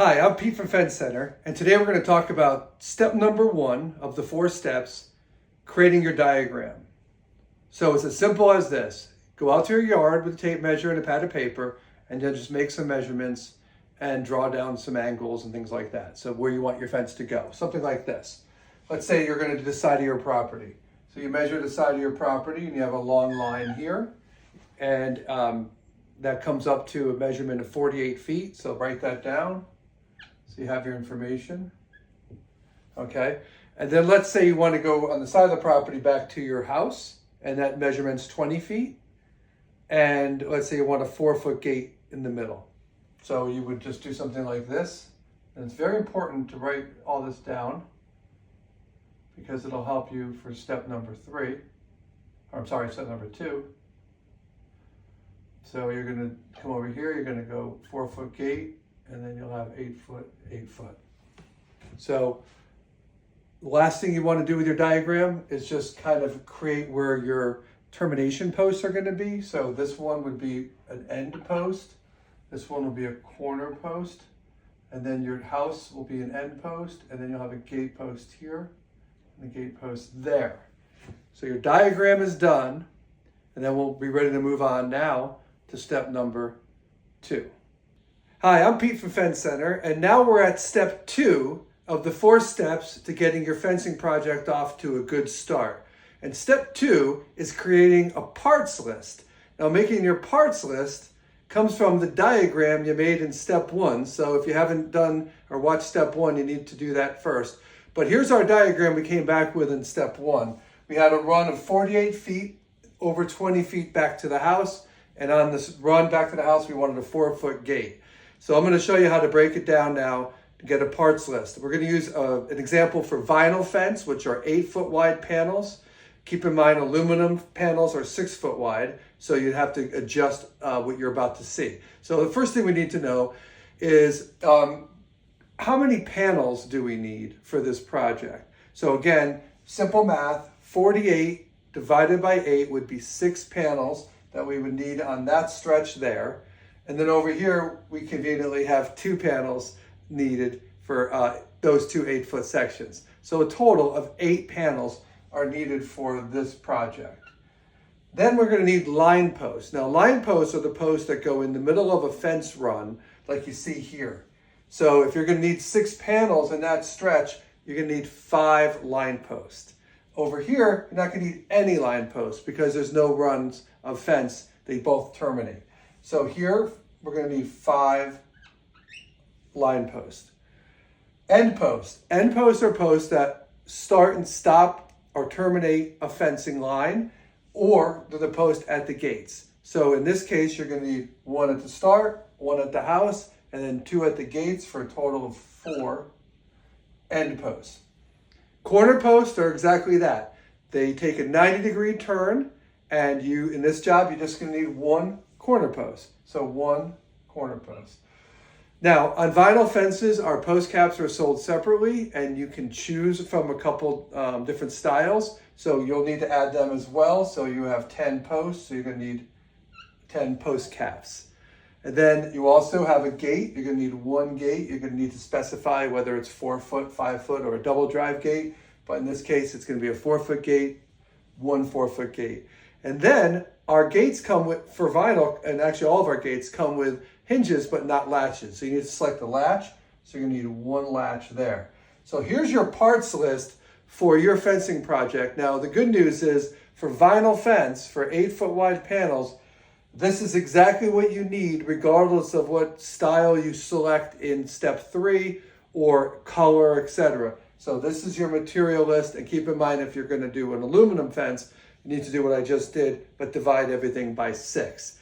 Hi, I'm Pete from Fence Center, and today we're going to talk about step number 1 of the 4 steps, creating your diagram. So it's as simple as this. Go out to your yard with a tape measure and a pad of paper, and then just make some measurements and draw down some angles and things like that. So where you want your fence to go, something like this. Let's say you're going to do the side of your property. So you measure the side of your property and you have a long line here, and that comes up to a measurement of 48 feet. So write that down. So you have your information, okay? And then let's say you want to go on the side of the property back to your house, and that measurement's 20 feet. And let's say you want a 4-foot gate in the middle. So you would just do something like this. And it's very important to write all this down because it'll help you for step number 3. Or I'm sorry, step number 2. So you're going to come over here, you're going to go 4-foot gate, and then you'll have 8 foot, 8 foot. So the last thing you want to do with your diagram is just kind of create where your termination posts are going to be. So this one would be an end post. This one will be a corner post. And then your house will be an end post. And then you'll have a gate post here and a gate post there. So your diagram is done. And then we'll be ready to move on now to step number 2. Hi, I'm Pete from Fence Center, and now we're at step 2 of the 4 steps to getting your fencing project off to a good start. And step 2 is creating a parts list. Now, making your parts list comes from the diagram you made in step 1. So if you haven't done or watched step 1, you need to do that first. But here's our diagram we came back with in step 1. We had a run of 48 feet, over 20 feet back to the house. And on this run back to the house, we wanted a 4-foot gate. So I'm going to show you how to break it down now to get a parts list. We're going to use an example for vinyl fence, which are 8-foot wide panels. Keep in mind aluminum panels are 6-foot wide, so you have to adjust what you're about to see. So the first thing we need to know is how many panels do we need for this project? So again, simple math, 48 divided by 8 would be 6 panels that we would need on that stretch there. And then over here, we conveniently have 2 panels needed for those 2 8-foot sections. So a total of 8 panels are needed for this project. Then we're going to need line posts. Now, line posts are the posts that go in the middle of a fence run, like you see here. So if you're going to need 6 panels in that stretch, you're going to need 5 line posts. Over here, you're not going to need any line posts because there's no runs of fence. They both terminate. So here, we're going to need 5 line posts. End posts. End posts are posts that start and stop or terminate a fencing line, or they're the post at the gates. So in this case, you're going to need 1 at the start, 1 at the house, and then 2 at the gates for a total of 4 end posts. Corner posts are exactly that. They take a 90-degree turn, and in this job, you're just going to need 1 corner post. So 1 corner post. Now, on vinyl fences, our post caps are sold separately, and you can choose from a couple different styles. So you'll need to add them as well. So you have 10 posts, so you're going to need 10 post caps. And then you also have a gate. You're going to need 1 gate. You're going to need to specify whether it's 4-foot, 5-foot, or a double drive gate. But in this case, it's going to be a 4-foot gate, 1 4-foot gate. And then our gates come with, for vinyl, and actually all of our gates come with hinges, but not latches. So you need to select the latch. So you're going to need 1 latch there. So here's your parts list for your fencing project. Now, the good news is for vinyl fence, for 8-foot wide panels, this is exactly what you need regardless of what style you select in step 3 or color, etc. So this is your material list, and keep in mind if you're going to do an aluminum fence, you need to do what I just did, but divide everything by 6.